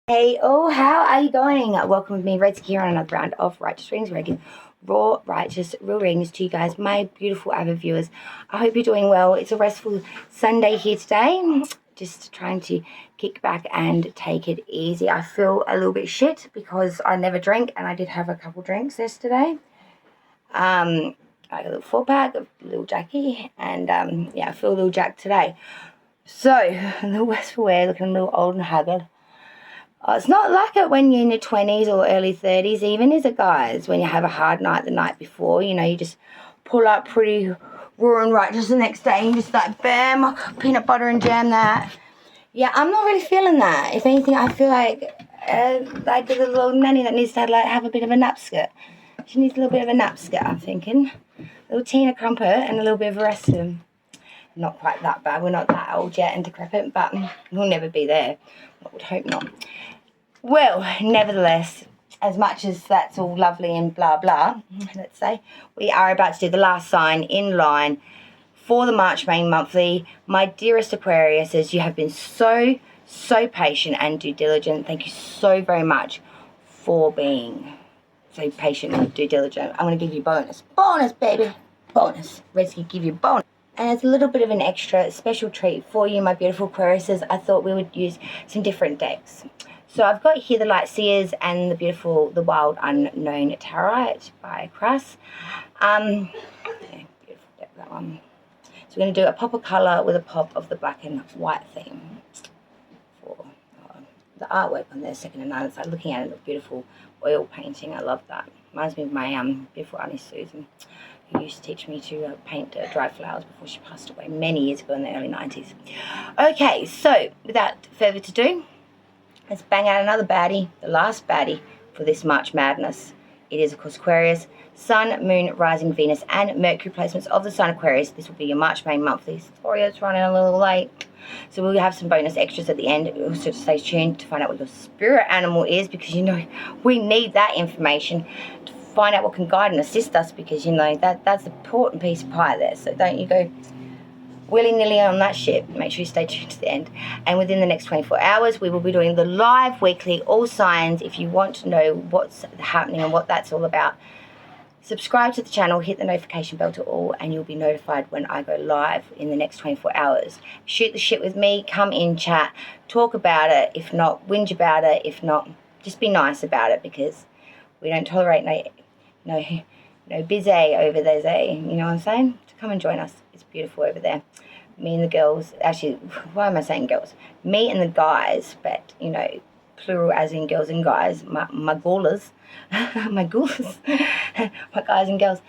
Hey, oh, how are you going? Welcome with me, Red's here on another round of Righteous Readings, where I give raw, righteous, real readings to you guys, my beautiful avid viewers. I hope you're doing well. It's a restful Sunday here today. Just trying to kick back and take it easy. I feel a little bit shit because I never drink, and I did have a couple drinks yesterday. I got a little 4-pack, a little Jackie, and yeah, I feel a little jacked today. So, a little worse for wear, looking a little old and haggard. It's not like it when you're in your 20s or early 30s, even as a guys, when you have a hard night the night before, you know, you just pull up pretty raw and righteous the next day and just like, bam, peanut butter and jam that. Yeah, I'm not really feeling that. If anything, I feel like the little nanny that needs to have a bit of a nap skirt. She needs a little bit of a nap skirt, I'm thinking. A little Tina Crumpet and a little bit of a rest of them. Not quite that bad. We're not that old yet and decrepit, but we'll never be there. I would hope not. Well, nevertheless, as much as that's all lovely and blah, blah, let's say, we are about to do the last sign in line for the March Main Monthly. My dearest Aquariuses, you have been so patient and due diligent. Thank you so very much for being so patient and due diligent. I'm going to give you bonus. Bonus, baby. Bonus. Red's going to give you bonus. And as a little bit of an extra special treat for you, my beautiful Aquariuses, I thought we would use some different decks. So I've got here the Light Seers and the Wild Unknown Tarot by Cruss. Yeah, beautiful deck, that one. So we're going to do a pop of colour with a pop of the black and white theme for the artwork on there, second to none. It's like looking at it, a beautiful oil painting. I love that. Reminds me of my beautiful Auntie Susan, who used to teach me to paint dry flowers before she passed away many years ago in the early 90s. Okay, so without further ado, let's bang out another baddie, the last baddie for this March Madness. It is, of course, Aquarius, Sun, Moon, Rising, Venus, and Mercury placements of the Sun Aquarius. This will be your March Main Monthly. Sorry, it's running a little late. So we'll have some bonus extras at the end. Also, stay tuned to find out what your spirit animal is, because, you know, we need that information to find out what can guide and assist us, because, you know, that's an important piece of pie there. So don't you go willy-nilly on that shit. Make sure you stay tuned to the end. And within the next 24 hours, we will be doing the live weekly all signs. If you want to know what's happening and what that's all about, subscribe to the channel, hit the notification bell to all, and you'll be notified when I go live in the next 24 hours. Shoot the shit with me, come in, chat, talk about it. If not, whinge about it. If not, just be nice about it, because we don't tolerate no busy over there, you know what I'm saying? So come and join us. It's beautiful over there. Me and the girls, actually, why am I saying girls? Me and the guys, but, you know, plural as in girls and guys, my gawlers, my gawlers, my guys and girls.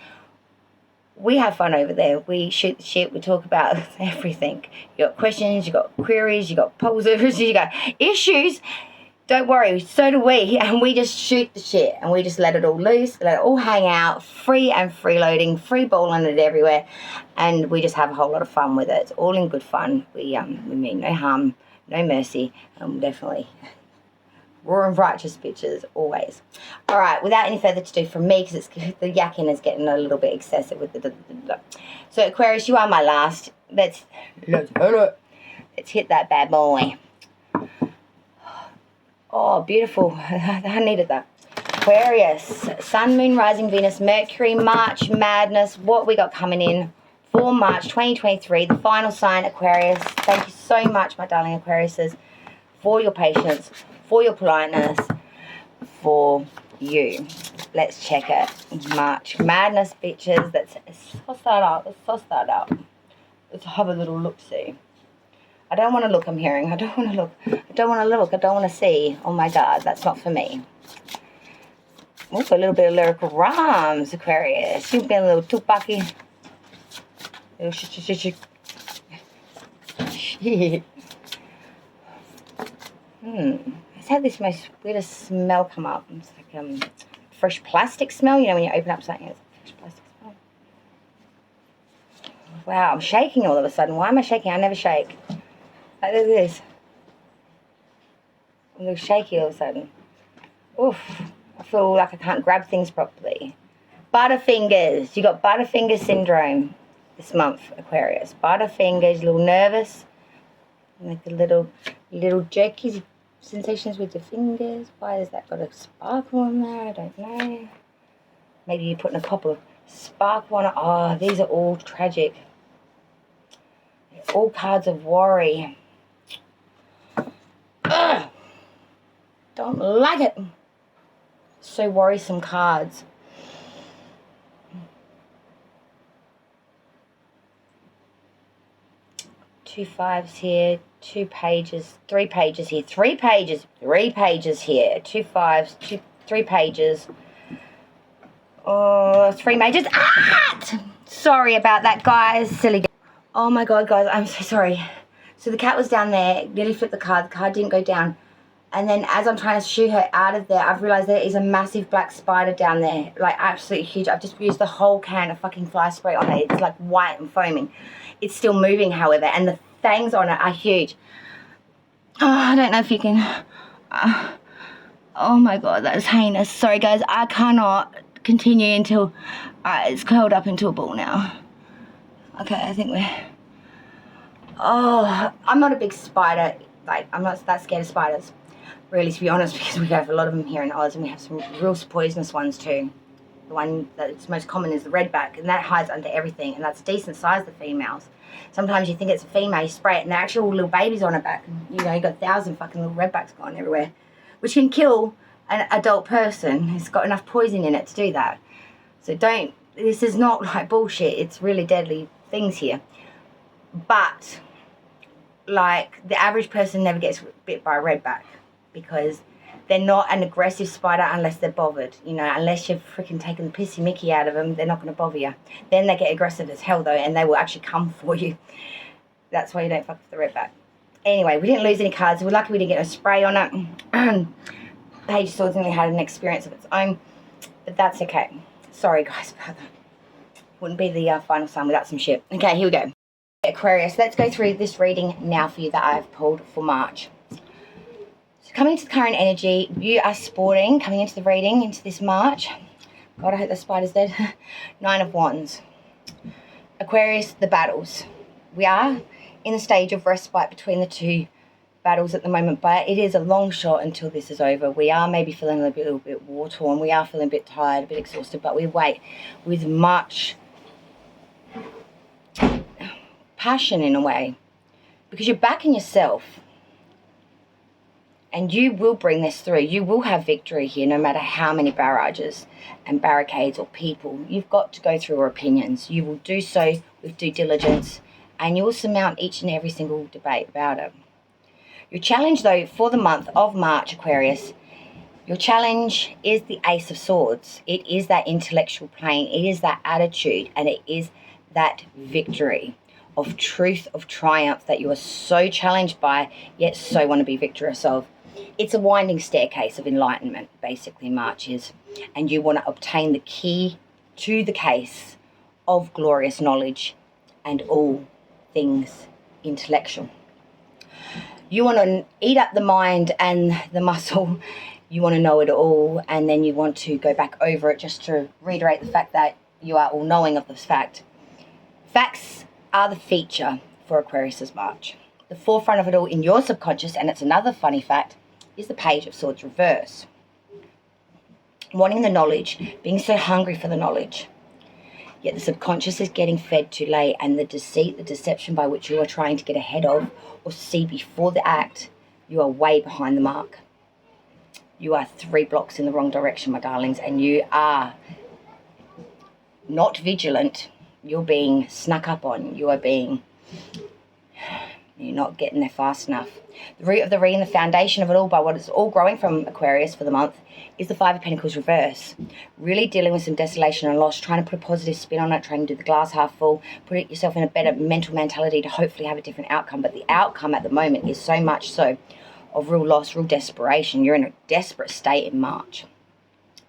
We have fun over there. We shoot the shit. We talk about everything. You got questions, you got queries, you got posers, you got issues. Don't worry, so do we, and we just shoot the shit, and we just let it all loose, let it all hang out, free and freeloading, free balling it everywhere, and we just have a whole lot of fun with it. It's all in good fun. We mean no harm, no mercy, and definitely raw and righteous bitches, always. All right, without any further ado from me, because the yakking is getting a little bit excessive with the. So Aquarius, you are my last. Let's hit that bad boy. Oh, beautiful. I needed that. Aquarius, Sun, Moon, Rising, Venus, Mercury, March Madness. What we got coming in for March 2023, the final sign, Aquarius. Thank you so much, my darling Aquariuses, for your patience, for your politeness, for you. Let's check it. March Madness, bitches. Let's suss that out. Let's suss that out. Let's have a little look-see. I don't want to look, I'm hearing. I don't want to look. I don't want to look. I don't want to see. Oh, my God. That's not for me. Also, a little bit of lyrical rhymes, Aquarius. You've been a little Tupac-y. Little shit. It's had this most weirdest smell come up. It's like fresh plastic smell. You know, when you open up something, it's fresh plastic smell. Wow, I'm shaking all of a sudden. Why am I shaking? I never shake. Like, look at this. I'm a little shaky all of a sudden. Oof. I feel like I can't grab things properly. Butterfingers. You got Butterfinger syndrome this month, Aquarius. Butterfingers, a little nervous. Like a little jerky sensations with your fingers. Why has that got a sparkle on there? I don't know. Maybe you're putting a pop of sparkle on it. Oh, these are all tragic. All cards of worry. Ugh. Don't like it. So worrisome cards. Two fives here, 2 pages, 3 pages here, 3 pages, 3 pages here, 2 fives, 3 pages. Oh, 3 majors. Ah! Sorry about that, guys. Silly. Oh my God, guys, I'm so sorry. So the cat was down there, nearly flipped the card didn't go down. And then as I'm trying to shoo her out of there, I've realised there is a massive black spider down there. Like, absolutely huge. I've just used the whole can of fucking fly spray on it. It's like white and foaming. It's still moving, however, and the fangs on it are huge. Oh, I don't know if you can... oh my God, that is heinous. Sorry, guys, I cannot continue until... it's curled up into a ball now. Okay, I think we're... Oh, I'm not a big spider. Like, I'm not that scared of spiders, really, to be honest, because we have a lot of them here in Oz, and we have some real poisonous ones too. The one that's most common is the redback, and that hides under everything, and that's decent size, the females. Sometimes you think it's a female, you spray it, and they're actually all little babies on her back. And, you know, you got 1,000 fucking little redbacks going everywhere, which can kill an adult person who's got enough poison in it to do that. So don't, this is not like bullshit, it's really deadly things here. But, like, the average person never gets bit by a redback, because they're not an aggressive spider unless they're bothered. You know, unless you've freaking taken the pissy mickey out of them, they're not going to bother you. Then they get aggressive as hell, though, and they will actually come for you. That's why you don't fuck with the redback. Anyway, we didn't lose any cards. We're lucky we didn't get a spray on it. Page Swords only had an experience of its own, but that's okay. Sorry, guys, about that. Wouldn't be the final sign without some shit. Okay, here we go. Aquarius, let's go through this reading now for you that I've pulled for March. Coming into the current energy, you are sporting, coming into the reading, into this March. God, I hope the spider's dead. 9 of Wands. Aquarius, the battles. We are in the stage of respite between the two battles at the moment, but it is a long shot until this is over. We are maybe feeling a little bit war-torn. We are feeling a bit tired, a bit exhausted, but we wait with much passion in a way, because you're backing yourself. And you will bring this through. You will have victory here, no matter how many barrages and barricades or people you've got to go through, or opinions. You will do so with due diligence, and you will surmount each and every single debate about it. Your challenge, though, for the month of March, Aquarius, your challenge is the Ace of Swords. It is that intellectual plane. It is that attitude, and it is that victory of truth, of triumph that you are so challenged by, yet so want to be victorious of. It's a winding staircase of enlightenment, basically, March is. And you want to obtain the key to the case of glorious knowledge and all things intellectual. You want to eat up the mind and the muscle. You want to know it all, and then you want to go back over it just to reiterate the fact that you are all knowing of this fact. Facts are the feature for Aquarius's March. The forefront of it all in your subconscious, and it's another funny fact, is the Page of Swords reverse. Wanting the knowledge, being so hungry for the knowledge, yet the subconscious is getting fed too late, and the deceit, the deception by which you are trying to get ahead of or see before the act, you are way behind the mark. You are 3 blocks in the wrong direction, my darlings, and you are not vigilant. You're being snuck up on. You're not getting there fast enough. The root of the reading, the foundation of it all, by what it's all growing from, Aquarius, for the month, is the 5 of Pentacles reverse. Really dealing with some desolation and loss, trying to put a positive spin on it, trying to do the glass half full, put yourself in a better mental mentality to hopefully have a different outcome. But the outcome at the moment is so much so of real loss, real desperation. You're in a desperate state in March.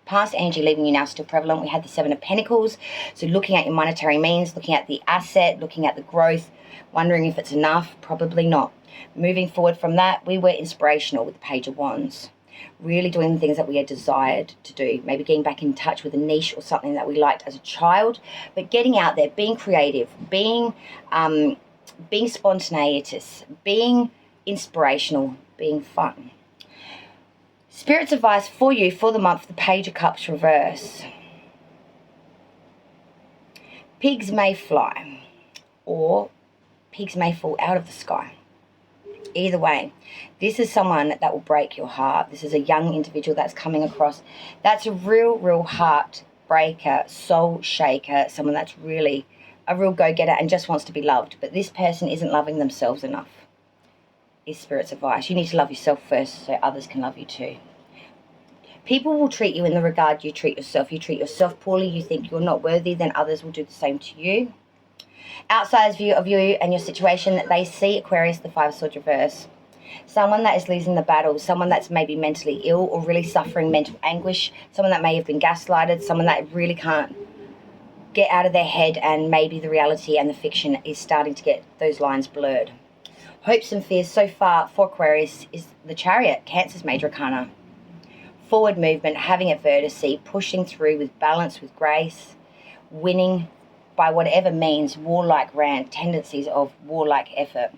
Past energy leaving you now still prevalent. We had the 7 of Pentacles. So looking at your monetary means, looking at the asset, looking at the growth, wondering if it's enough, probably not. Moving forward from that, we were inspirational with the Page of Wands. Really doing the things that we had desired to do. Maybe getting back in touch with a niche or something that we liked as a child. But getting out there, being creative, being spontaneous, being inspirational, being fun. Spirit's advice for you for the month, the Page of Cups reverse. Pigs may fly, or pigs may fall out of the sky. Either way, this is someone that will break your heart. This is a young individual that's coming across. That's a real heart breaker, soul shaker, someone that's really a real go-getter and just wants to be loved. But this person isn't loving themselves enough, is Spirit's advice. You need to love yourself first so others can love you too. People will treat you in the regard you treat yourself. You treat yourself poorly, you think you're not worthy, then others will do the same to you. Outsider's view of you and your situation, that they see, Aquarius, the Five of Swords reverse. Someone that is losing the battle, someone that's maybe mentally ill or really suffering mental anguish, someone that may have been gaslighted, someone that really can't get out of their head, and maybe the reality and the fiction is starting to get those lines blurred. Hopes and fears so far for Aquarius is the Chariot, Cancer's major arcana. Forward movement, having adversity, pushing through with balance, with grace, winning by whatever means, warlike rant, tendencies of warlike effort.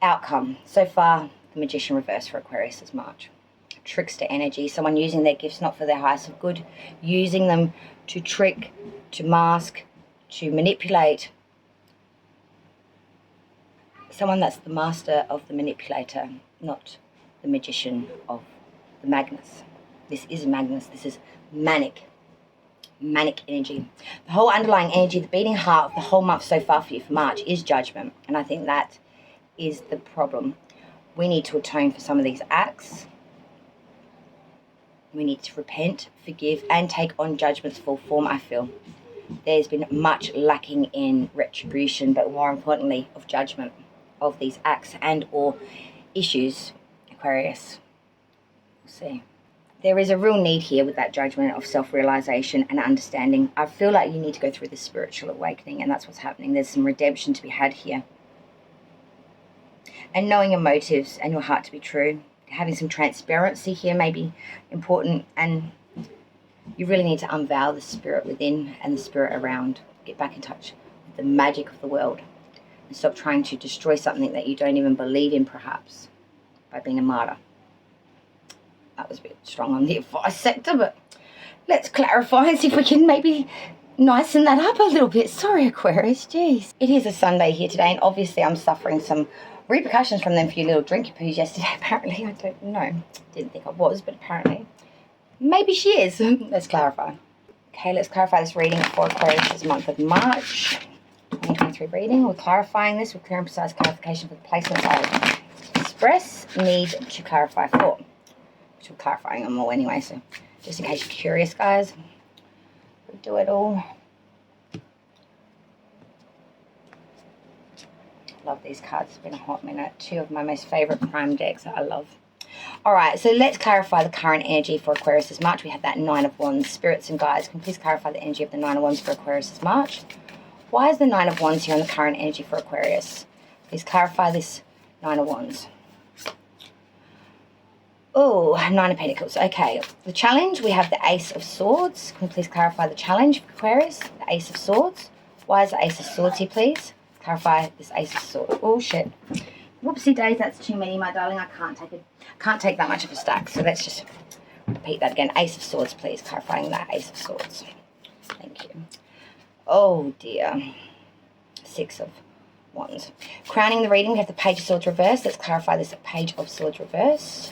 Outcome, so far, the Magician reverse for Aquarius this March. Trickster energy, someone using their gifts not for their highest of good, using them to trick, to mask, to manipulate. Someone that's the master of the manipulator, not the magician of the Magnus. This is Magnus, this is manic energy. The whole underlying energy, the beating heart of the whole month so far for you for March is judgment. And I think that is the problem. We need to atone for some of these acts. We need to repent, forgive, and take on judgment's full form, I feel. There's been much lacking in retribution, but more importantly, of judgment of these acts and or issues, Aquarius. We'll see. There is a real need here with that judgment of self-realization and understanding. I feel like you need to go through this spiritual awakening, and that's what's happening. There's some redemption to be had here. And knowing your motives and your heart to be true. Having some transparency here may be important, and you really need to unveil the spirit within and the spirit around. Get back in touch with the magic of the world and stop trying to destroy something that you don't even believe in, perhaps, by being a martyr. That was a bit strong on the advice sector, but let's clarify and see if we can maybe nicen that up a little bit. Sorry, Aquarius, jeez. It is a Sunday here today, and obviously I'm suffering some repercussions from them few little drinky poos yesterday, apparently. I don't know. Didn't think I was, but apparently. Maybe she is. Let's clarify. Okay, let's clarify this reading for Aquarius this month of March 2023 reading. We're clarifying this with clear and precise clarification for the placement I express need to clarify for. Which we're clarifying them all anyway, so just in case you're curious, guys, we do it all. Love these cards. It's been a hot minute. Two of my most favorite prime decks that I love. All right, so let's clarify the current energy for Aquarius this March. We have that Nine of Wands. Spirits and guides, can you please clarify the energy of the Nine of Wands for Aquarius this March? Why is the Nine of Wands here on the current energy for Aquarius? Please clarify this Nine of Wands. Oh, Nine of Pentacles. Okay, the challenge, we have the Ace of Swords. Can you please clarify the challenge for Aquarius? The Ace of Swords. Why is the Ace of Swords here, please? Clarify this Ace of Swords. Oh, shit. Whoopsie days, that's too many, my darling. I can't take that much of a stack. So let's just repeat that again. Ace of Swords, please. Clarifying that Ace of Swords. Thank you. Oh, dear. Six of Wands. Crowning the reading, we have the Page of Swords reverse. Let's clarify this Page of Swords reverse.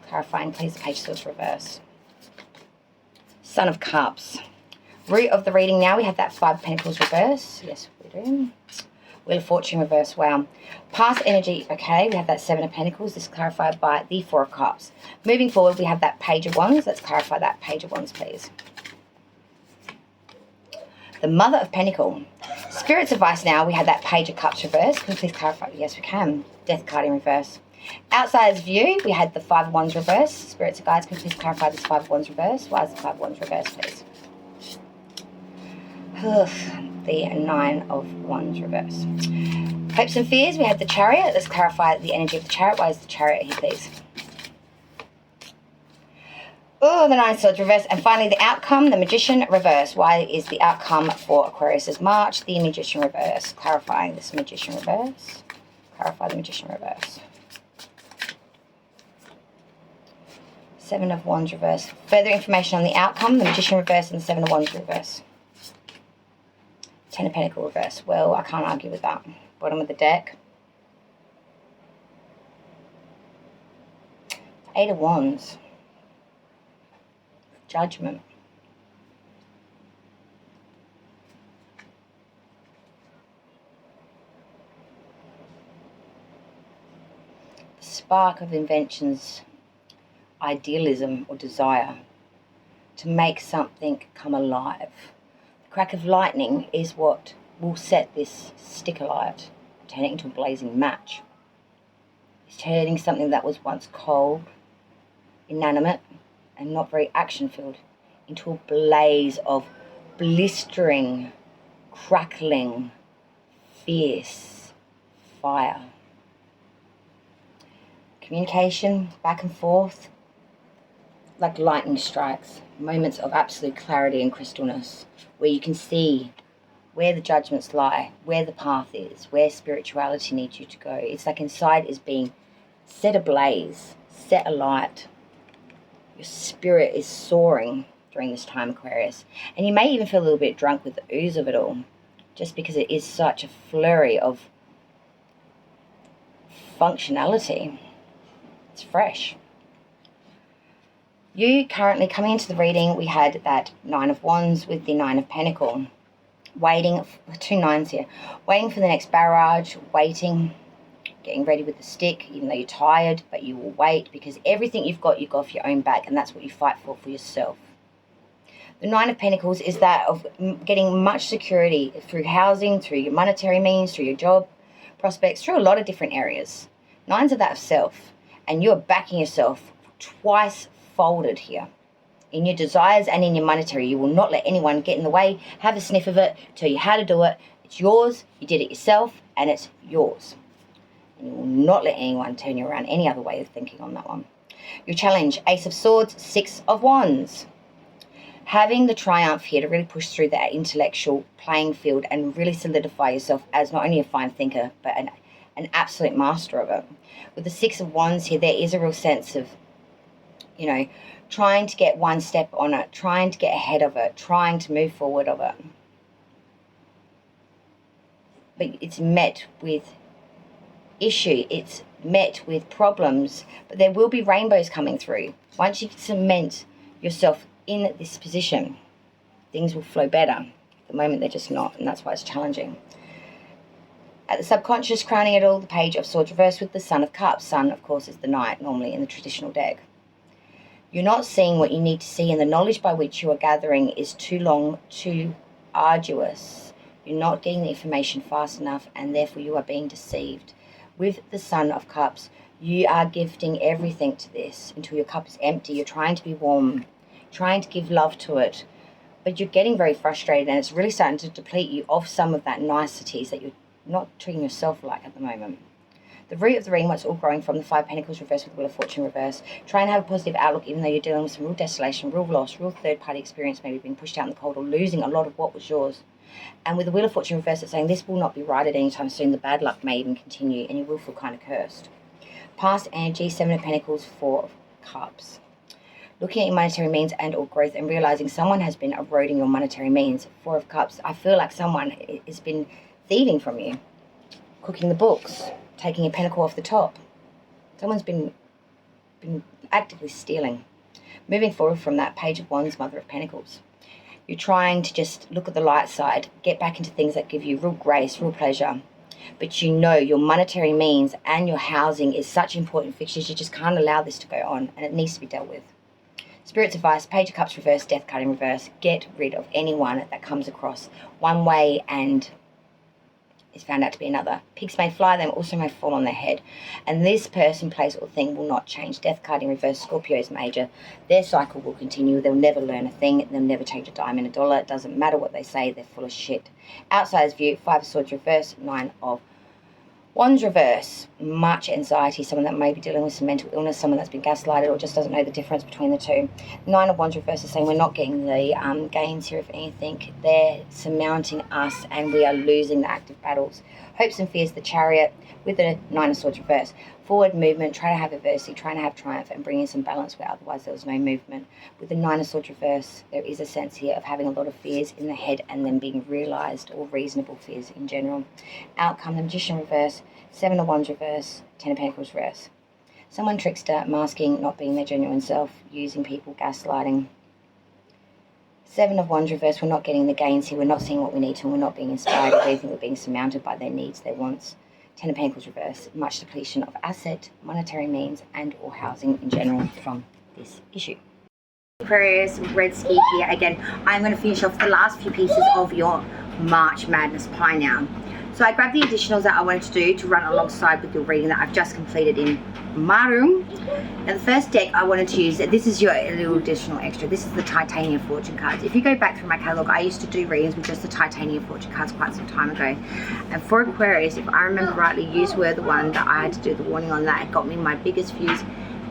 Clarifying, please, the Page of Swords reverse. Son of Cups. Root of the reading now, we have that Five of Pentacles reverse. Yes, we do. Wheel of Fortune reverse, wow. Past energy, okay, we have that Seven of Pentacles. This is clarified by the Four of Cups. Moving forward, we have that Page of Wands. Let's clarify that Page of Wands, please. The Mother of Pentacle. Spirit's advice now, we have that Page of Cups reverse. Can you please clarify? Yes, we can. Death card in reverse. Outsider's view, we had the Five of Wands reverse. Spirits of guides, can you please clarify this Five of Wands reverse? Why is the Five of Wands reverse, please? The Nine of Wands reverse. Hopes and fears, we have the Chariot. Let's clarify the energy of the Chariot. Why is the Chariot here, please? Oh, the Nine of Swords reverse. And finally, the outcome, the Magician reverse. Why is the outcome for Aquarius' March the Magician reverse? Clarifying this Magician reverse. Clarify the Magician reverse. Seven of Wands reverse. Further information on the outcome, the Magician reverse and the Seven of Wands reverse. Ten of Pentacle reverse. Well, I can't argue with that. Bottom of the deck. Eight of Wands. Judgment. The spark of invention's idealism or desire to make something come alive. The crack of lightning is what will set this stick alight, turn it into a blazing match. It's turning something that was once cold, inanimate, and not very action-filled into a blaze of blistering, crackling, fierce fire. Communication, back and forth, like lightning strikes, moments of absolute clarity and crystalness, where you can see where the judgments lie, where the path is, where spirituality needs you to go. It's like inside is being set ablaze, set alight. Your spirit is soaring during this time, Aquarius. And you may even feel a little bit drunk with the ooze of it all, just because it is such a flurry of functionality. It's fresh. You currently, coming into the reading, we had that Nine of Wands with the Nine of Pentacle. Waiting, for two nines here. Waiting for the next barrage, waiting, getting ready with the stick, even though you're tired, but you will wait because everything you've got off your own back, and that's what you fight for yourself. The Nine of Pentacles is that of getting much security through housing, through your monetary means, through your job prospects, through a lot of different areas. Nines are that of self, and you're backing yourself twice folded here. In your desires and in your monetary, you will not let anyone get in the way, have a sniff of it, tell you how to do it. It's yours, you did it yourself, and it's yours. And you will not let anyone turn you around any other way of thinking on that one. Your challenge, Ace of Swords, Six of Wands. Having the triumph here to really push through that intellectual playing field and really solidify yourself as not only a fine thinker, but an absolute master of it. With the Six of Wands here, there is a real sense of, you know, trying to get one step on it, trying to get ahead of it, trying to move forward of it. But it's met with issue, it's met with problems, but there will be rainbows coming through. Once you cement yourself in this position, things will flow better. At the moment, they're just not, and that's why it's challenging. At the subconscious, crowning it all, the Page of Swords reversed with the Sun of Cups. Sun, of course, is the knight, normally in the traditional deck. You're not seeing what you need to see, and the knowledge by which you are gathering is too long, too arduous. You're not getting the information fast enough, and therefore you are being deceived. With the Sun of Cups, you are gifting everything to this until your cup is empty. You're trying to be warm, trying to give love to it, but you're getting very frustrated, and it's really starting to deplete you of some of that niceties that you're not treating yourself like at the moment. The root of the ring, what's all growing from, the Five Pentacles reversed with the Wheel of Fortune reverse. Try and have a positive outlook, even though you're dealing with some real desolation, real loss, real third-party experience, maybe being pushed out in the cold or losing a lot of what was yours. And with the Wheel of Fortune reverse, it's saying this will not be righted anytime soon. The bad luck may even continue, and you will feel kind of cursed. Past energy, Seven of Pentacles, Four of Cups. Looking at your monetary means and or growth and realizing someone has been eroding your monetary means. Four of Cups. I feel like someone has been thieving from you, cooking the books, taking a pentacle off the top. Someone's been actively stealing. Moving forward from that, Page of Wands, Mother of Pentacles. You're trying to just look at the light side, get back into things that give you real grace, real pleasure. But you know your monetary means and your housing is such important fixtures, you just can't allow this to go on, and it needs to be dealt with. Spirit's advice, Page of Cups reverse, Death card in reverse. Get rid of anyone that comes across one way and is found out to be another. Pigs may fly, them also may fall on their head. And this person, place, or thing will not change. Death card in reverse, Scorpio's major. Their cycle will continue. They'll never learn a thing. They'll never change a dime in a dollar. It doesn't matter what they say. They're full of shit. Outsider's view, Five of Swords reverse, Nine of Wands reverse. Much anxiety. Someone that may be dealing with some mental illness. Someone that's been gaslighted or just doesn't know the difference between the two. Nine of Wands reverse is saying we're not getting the gains here, if anything. They're surmounting us and we are losing the active battles. Hopes and fears, the Chariot with the Nine of Swords reverse. Forward movement, trying to have adversity, trying to have triumph and bringing some balance where otherwise there was no movement. With the Nine of Swords reverse, there is a sense here of having a lot of fears in the head and then being realised, or reasonable fears in general. Outcome, the Magician reverse, Seven of Wands reverse, Ten of Pentacles reverse. Someone trickster, masking, not being their genuine self, using people, gaslighting. Seven of Wands reverse, we're not getting the gains here, we're not seeing what we need to, and we're not being inspired or anything, we're being surmounted by their needs, their wants. Ten of Pentacles reverse, much depletion of asset, monetary means, and or housing in general from this issue. Aquarius, Red Ski here again. I'm going to finish off the last few pieces of your March Madness pie now. So I grabbed the additionals that I wanted to do to run alongside with your reading that I've just completed in my room. Now the first deck I wanted to use, this is your little additional extra, this is the Titanium Fortune cards. If you go back through my catalogue, I used to do readings with just the Titanium Fortune cards quite some time ago. And for Aquarius, if I remember rightly, you were the one that I had to do the warning on that. It got me my biggest views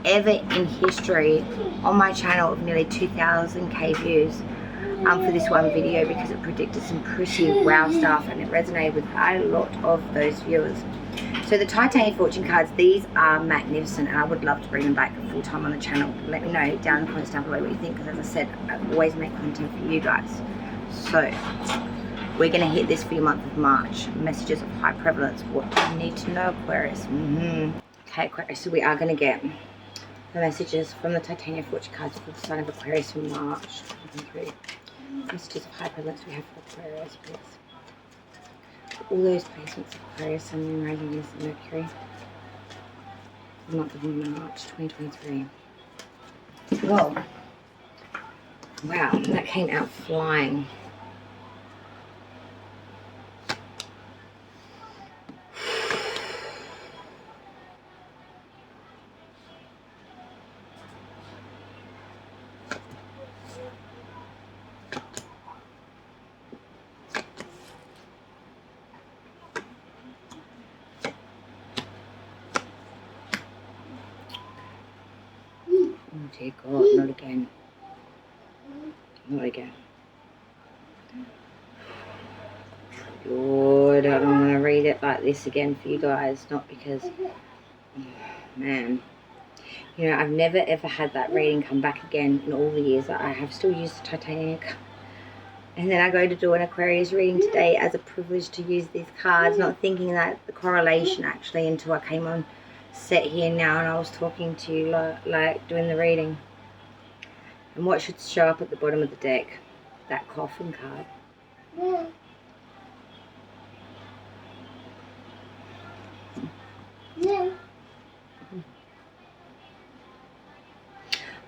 ever in history on my channel of nearly 2,000k views. For this one video, because it predicted some pretty wow stuff and it resonated with a lot of those viewers. So the Titanium Fortune cards, these are magnificent and I would love to bring them back full time on the channel. Let me know down in the comments down below what you think, because as I said, I always make content for you guys. So we're going to hit this for your month of March. Messages of high prevalence, what do you need to know, Aquarius? Okay, Aquarius, so we are going to get the messages from the Titanium Fortune cards for the sign of Aquarius for March 2023. Messages of high prevalence we have for Aquarius, please. All those placements of Aquarius, Sun, Moon, Rising, Venus, and Mercury. The month of March 2023. Whoa. Wow, that came out flying. Oh dear God, not again. Not again. Lord, I don't want to read it like this again for you guys. Not because, man. You know, I've never ever had that reading come back again in all the years that I have still used the Titanium. And then I go to do an Aquarius reading today as a privilege to use these cards, not thinking that the correlation actually until I came on set here now and I was talking to you like doing the reading. And what should show up at the bottom of the deck? That coffin card.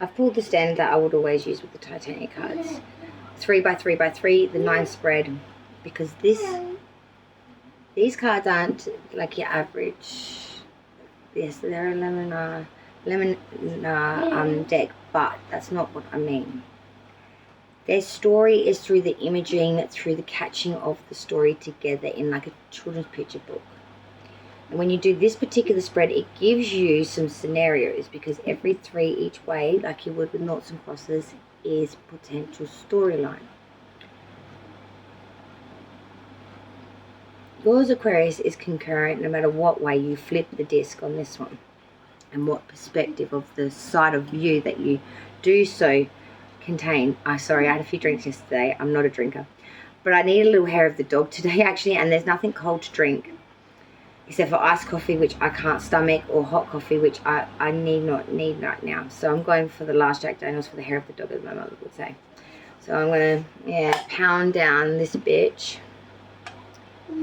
I've pulled the standard that I would always use with the Titanium cards. 3 by 3 by 3, the 9 spread, because these cards aren't like your average. Yes, they're a lemon deck, but that's not what I mean. Their story is through the imaging, through the catching of the story together in like a children's picture book. And when you do this particular spread, it gives you some scenarios, because every 3 each way, like you would with noughts and crosses, is potential storyline. Yours, Aquarius, is concurrent no matter what way you flip the disc on this one, and what perspective of the side of view that you do so contain. Sorry, I had a few drinks yesterday. I'm not a drinker, but I need a little hair of the dog today actually, and there's nothing cold to drink except for iced coffee, which I can't stomach, or hot coffee, which I need right now. So I'm going for the last Jack Daniels for the hair of the dog, as my mother would say. So I'm gonna pound down this bitch.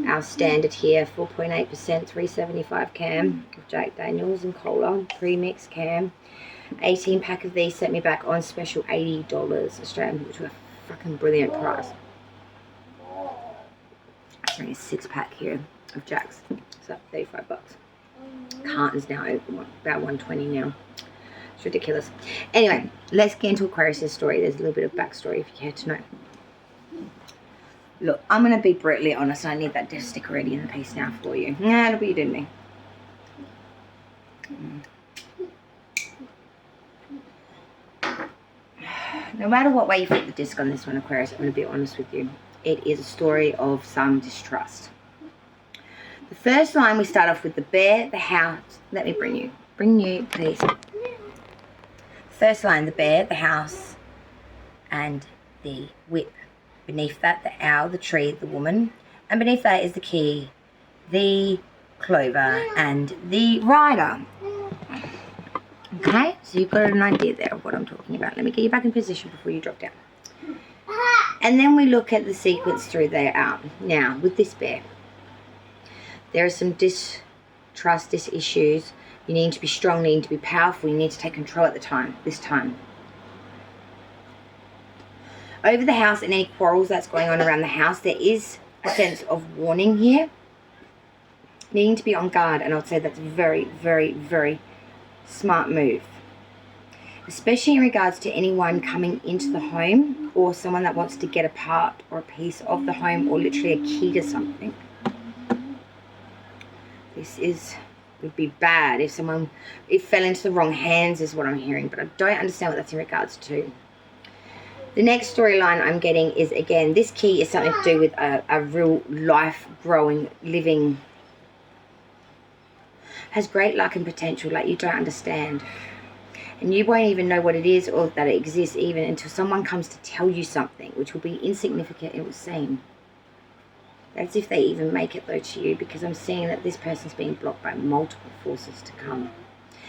Our standard here, 4.8%, 375 cam of Jack Daniels and cola, pre-mix cam. 18 pack of these set me back on special $80 Australian, which was a fucking brilliant price. Bring a 6-pack here of Jack's. So 35 bucks. Carton's now about 120 now. It's ridiculous. Anyway, let's get into Aquarius' story. There's a little bit of backstory if you care to know. Look, I'm going to be brutally honest. I need that death sticker ready in the piece now for you. Nah, it'll be you doing me. No matter what way you flip the disc on this one, Aquarius, I'm going to be honest with you. It is a story of some distrust. The first line, we start off with the bear, the house. Let me bring you, please. First line, the bear, the house, and the whip. Beneath that, the owl, the tree, the woman. And beneath that is the key, the clover, and the rider. Okay, so you've got an idea there of what I'm talking about. Let me get you back in position before you drop down. And then we look at the sequence through there out. Now, with this bear, there are some distrust, issues. You need to be strong, you need to be powerful, you need to take control at this time. Over the house and any quarrels that's going on around the house, there is a sense of warning here. Needing to be on guard, and I would say that's a very, very, very smart move. Especially in regards to anyone coming into the home or someone that wants to get a part or a piece of the home or literally a key to something. This would be bad if it fell into the wrong hands is what I'm hearing, but I don't understand what that's in regards to. The next storyline I'm getting is, again, this key is something to do with a real life growing, living, has great luck and potential like you don't understand. And you won't even know what it is or that it exists even until someone comes to tell you something, which will be insignificant, it will seem. That's if they even make it though to you, because I'm seeing that this person's being blocked by multiple forces to come.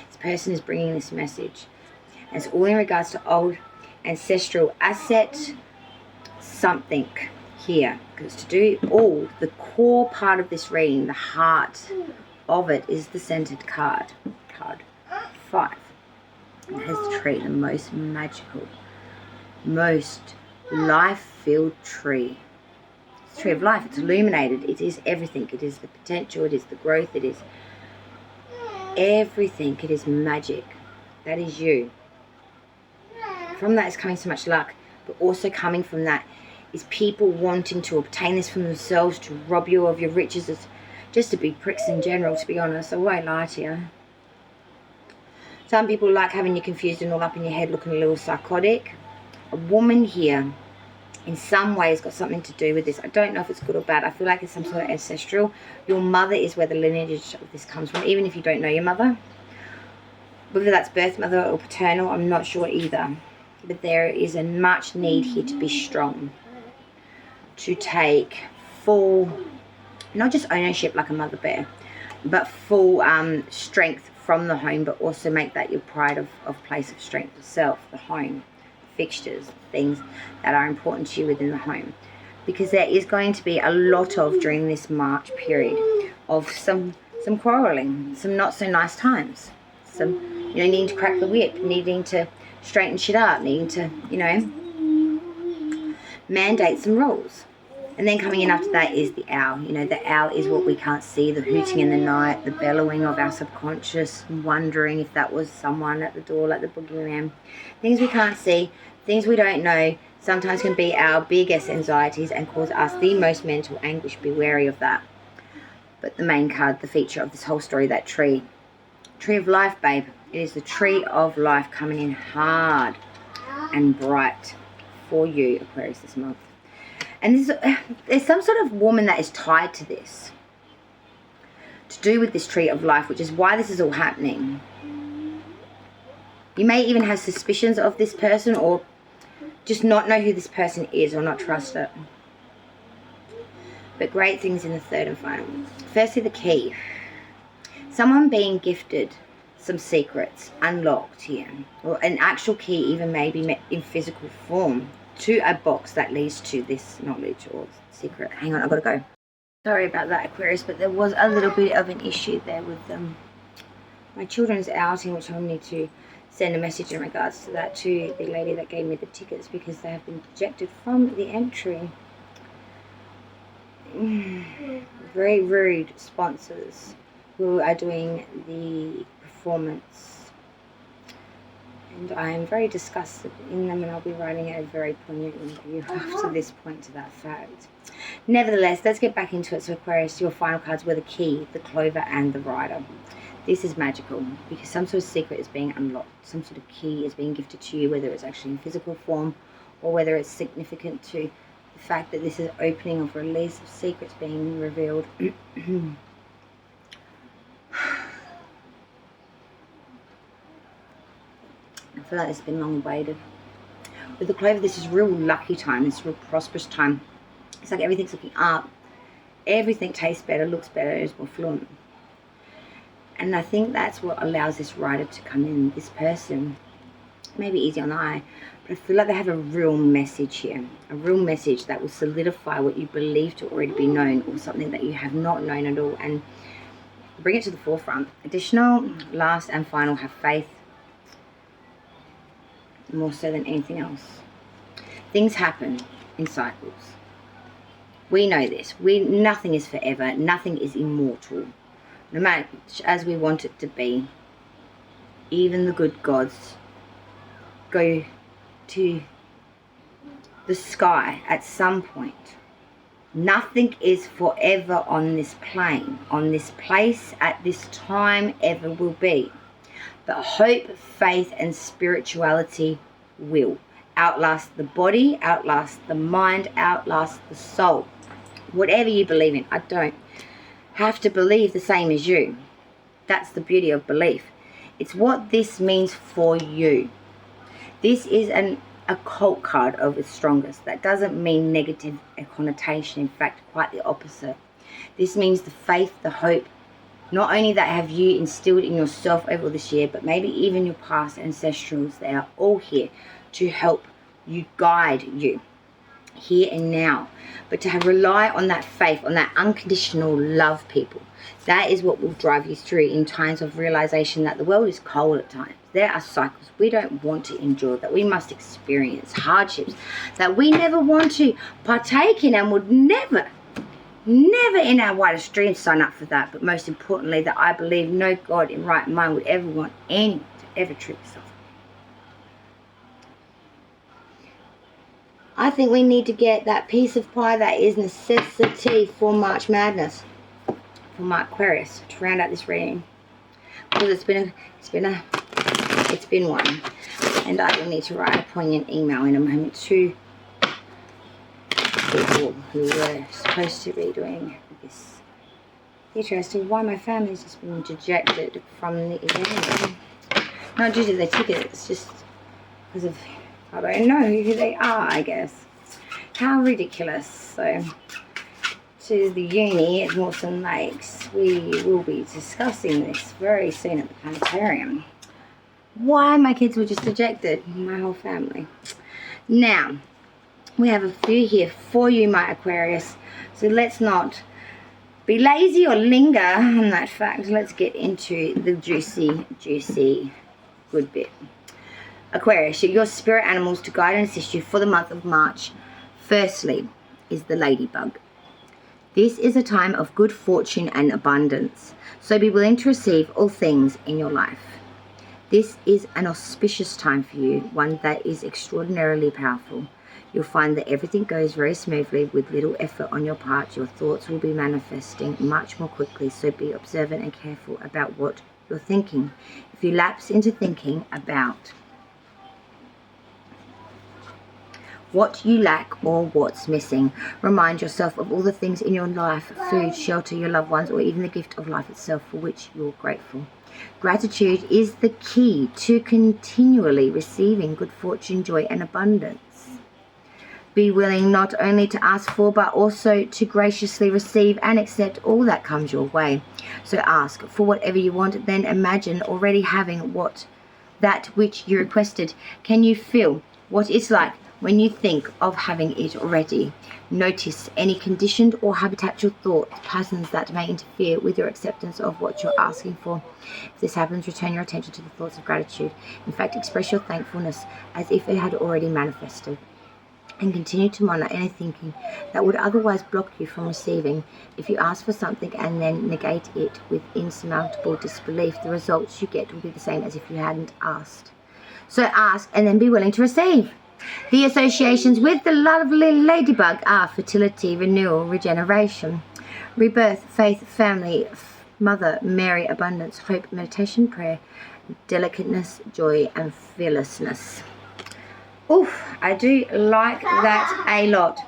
This person is bringing this message. And it's all in regards to old ancestral asset something here. Because to do all, the core part of this reading, the heart of it is the centered card. Card 5. It has the tree, the most magical, most life-filled tree. It's the tree of life. It's illuminated. It is everything. It is the potential. It is the growth. It is everything. It is magic. That is you. From that is coming so much luck, but also coming from that is people wanting to obtain this from themselves, to rob you of your riches, just to be pricks in general, to be honest. I won't lie to you. Some people like having you confused and all up in your head, looking a little psychotic. A woman here, in some ways, got something to do with this. I don't know if it's good or bad. I feel like it's some sort of ancestral. Your mother is where the lineage of this comes from, even if you don't know your mother. Whether that's birth mother or paternal, I'm not sure either. But there is a much need here to be strong. To take full, not just ownership like a mother bear, but full strength from the home, but also make that your pride of place of strength, itself, the home, fixtures, things that are important to you within the home. Because there is going to be a lot of, during this March period, of some quarrelling, some not so nice times, some, needing to crack the whip, needing to straighten shit up, needing to, mandate some rules. And then coming in after that is the owl. The owl is what we can't see, the hooting in the night, the bellowing of our subconscious, wondering if that was someone at the door, like the boogeyman. Things we can't see, things we don't know, sometimes can be our biggest anxieties and cause us the most mental anguish. Be wary of that. But the main card, the feature of this whole story, that tree. Tree of life, babe. It is the tree of life coming in hard and bright for you, Aquarius, this month. And there's some sort of woman that is tied to this, to do with this tree of life, which is why this is all happening. You may even have suspicions of this person, or just not know who this person is, or not trust it. But great things in the third and final. Firstly, the key. Someone being gifted some secrets, unlocked here, or an actual key, even maybe in physical form, to a box that leads to this knowledge or secret. Hang on, I've got to go. Sorry about that, Aquarius, but there was a little bit of an issue there with my children's outing, which I'll need to send a message in regards to that to the lady that gave me the tickets, because they have been ejected from the entry. Very rude sponsors who are doing the performance. And I am very disgusted in them, and I'll be writing a very poignant review after this point to that fact. Nevertheless, let's get back into it. So Aquarius, your final cards were the key, the clover, and the rider. This is magical because some sort of secret is being unlocked. Some sort of key is being gifted to you, whether it's actually in physical form or whether it's significant to the fact that this is opening of release of secrets being revealed. feel like it's been long awaited. With the Clover, this is real lucky time. It's real prosperous time. It's like everything's looking up. Everything tastes better, looks better, is more fluent. And I think that's what allows this rider to come in. This person, maybe easy on the eye, but I feel like they have a real message here. A real message that will solidify what you believe to already be known, or something that you have not known at all, and bring it to the forefront. Additional, last and final, have faith. More so than anything else. Things happen in cycles. We know this. Nothing is forever. Nothing is immortal. No matter as we want it to be. Even the good gods go to the sky at some point. Nothing is forever on this plane, on this place, at this time, ever will be. But hope, faith, and spirituality will outlast the body, outlast the mind, outlast the soul. Whatever you believe in, I don't have to believe the same as you. That's the beauty of belief. It's what this means for you. This is an occult card of its strongest. That doesn't mean negative connotation. In fact, quite the opposite. This means the faith, the hope, not only that have you instilled in yourself over this year, but maybe even your past ancestrals. They are all here to help you, guide you here and now. But to rely on that faith, on that unconditional love, people, that is what will drive you through in times of realization that the world is cold at times. There are cycles we don't want to endure, that we must experience hardships that we never want to partake in, and would never in our wildest dreams sign up for that. But most importantly, that I believe no God in right mind would ever want anyone to ever treat us. I think we need to get that piece of pie that is necessity for March Madness, for my Aquarius, to round out this reading, because it's been one, and I will need to write a poignant email in a moment to people who were supposed to be doing this theatre as to why my family's just been dejected from the event. Not due to the ticket, it's just because of, I don't know who they are, I guess. How ridiculous. So, to the uni at Mawson Lakes, we will be discussing this very soon at the planetarium. Why my kids were just dejected, my whole family. Now, we have a few here for you, my Aquarius. So let's not be lazy or linger on that fact. Let's get into the juicy good bit. Aquarius, your spirit animals to guide and assist you for the month of March. Firstly is the ladybug. This is a time of good fortune and abundance, so be willing to receive all things in your life. This is an auspicious time for you, one that is extraordinarily powerful. You'll find that everything goes very smoothly with little effort on your part. Your thoughts will be manifesting much more quickly, so be observant and careful about what you're thinking. If you lapse into thinking about what you lack or what's missing, remind yourself of all the things in your life, food, shelter, your loved ones, or even the gift of life itself for which you're grateful. Gratitude is the key to continually receiving good fortune, joy, and abundance. Be willing not only to ask for, but also to graciously receive and accept all that comes your way. So ask for whatever you want, then imagine already having that which you requested. Can you feel what it's like when you think of having it already? Notice any conditioned or habitual thought patterns that may interfere with your acceptance of what you're asking for. If this happens, return your attention to the thoughts of gratitude. In fact, express your thankfulness as if it had already manifested. And continue to monitor any thinking that would otherwise block you from receiving. If you ask for something and then negate it with insurmountable disbelief, the results you get will be the same as if you hadn't asked. So ask and then be willing to receive. The associations with the lovely ladybug are fertility, renewal, regeneration, rebirth, faith, family, Mother Mary, abundance, hope, meditation, prayer, delicateness, joy, and fearlessness. Oof, I do like that a lot.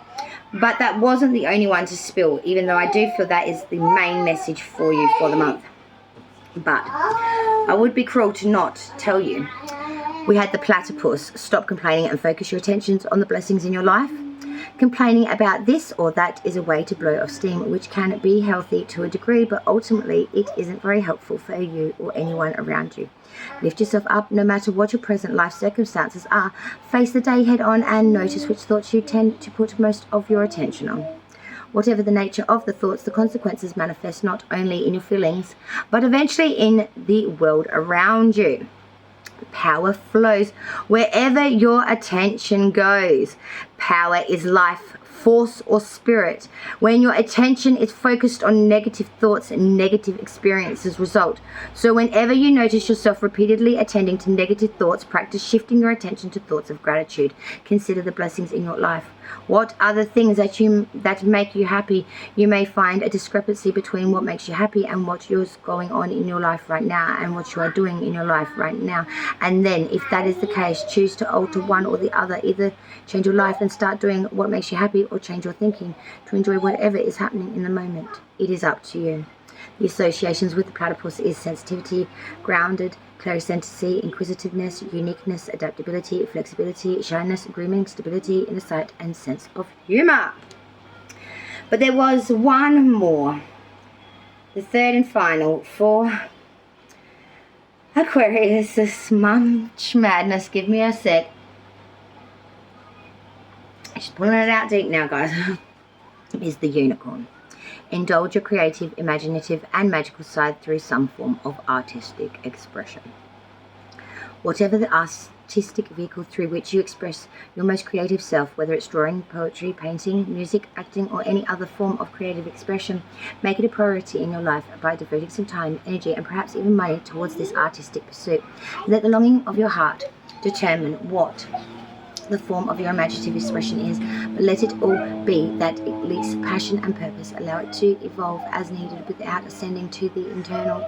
But that wasn't the only one to spill, even though I do feel that is the main message for you for the month. But I would be cruel to not tell you We had the platypus. Stop complaining and focus your attentions on the blessings in your life. Complaining about this or that is a way to blow off steam, which can be healthy to a degree, but ultimately it isn't very helpful for you or anyone around you. Lift yourself up no matter what your present life circumstances are. Face the day head on and notice which thoughts you tend to put most of your attention on. Whatever the nature of the thoughts, the consequences manifest not only in your feelings, but eventually in the world around you. Power flows wherever your attention goes. Power is life, force, or spirit. When your attention is focused on negative thoughts and negative experiences result. So whenever you notice yourself repeatedly attending to negative thoughts, practice shifting your attention to thoughts of gratitude. Consider the blessings in your life. What are the things that make you happy? You may find a discrepancy between what makes you happy and what is going on in your life right now and what you are doing in your life right now. And then if that is the case, choose to alter one or the other. Either change your life and start doing what makes you happy, or change your thinking to enjoy whatever is happening in the moment. It is up to you. The associations with the platypus is sensitivity, grounded, clairsentiency, inquisitiveness, uniqueness, adaptability, flexibility, shyness, grooming, stability, inner sight, and sense of humor. But there was one more, the third and final for Aquarius. This March madness. Give me a sec. Just pulling it out deep now, guys. Is the unicorn. Indulge your creative, imaginative, and magical side through some form of artistic expression. Whatever the artistic vehicle through which you express your most creative self, whether it's drawing, poetry, painting, music, acting, or any other form of creative expression, make it a priority in your life by devoting some time, energy, and perhaps even money towards this artistic pursuit. Let the longing of your heart determine what the form of your imaginative expression is, but let it all be that it leaks passion and purpose. Allow it to evolve as needed without ascending to the internal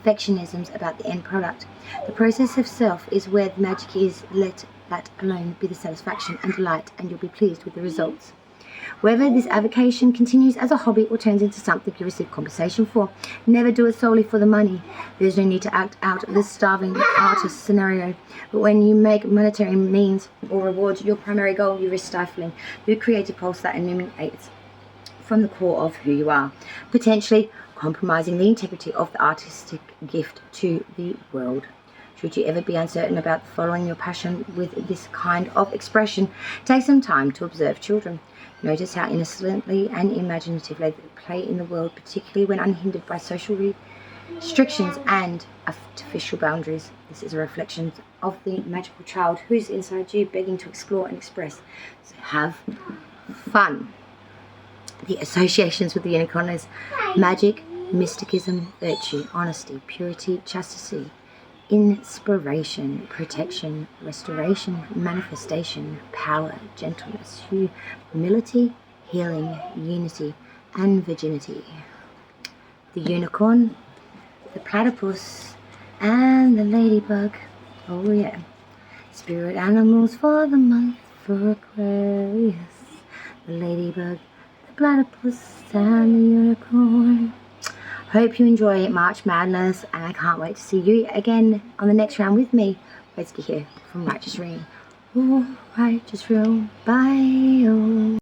perfectionisms about the end product. The process of self is where the magic is. Let that alone be the satisfaction and delight, and you'll be pleased with the results. Whether this avocation continues as a hobby or turns into something you receive compensation for, never do it solely for the money. There's no need to act out this starving artist scenario. But when you make monetary means or rewards your primary goal, you risk stifling the creative pulse that emanates from the core of who you are, potentially compromising the integrity of the artistic gift to the world. Should you ever be uncertain about following your passion with this kind of expression, take some time to observe children. Notice how innocently and imaginatively they play in the world, particularly when unhindered by social restrictions and artificial boundaries. This is a reflection of the magical child who's inside you, begging to explore and express. So have fun. The associations with the unicorn is magic, mysticism, virtue, honesty, purity, chastity, inspiration, protection, restoration, manifestation, power, gentleness, humility, healing, unity, and virginity. The unicorn, the platypus, and the ladybug. Oh yeah. Spirit animals for the month for Aquarius. The ladybug, the platypus, and the unicorn. Hope you enjoy March Madness, and I can't wait to see you again on the next round with me. Let's get here from Righteous Realm. Oh, Righteous Realm. Bye. Oh.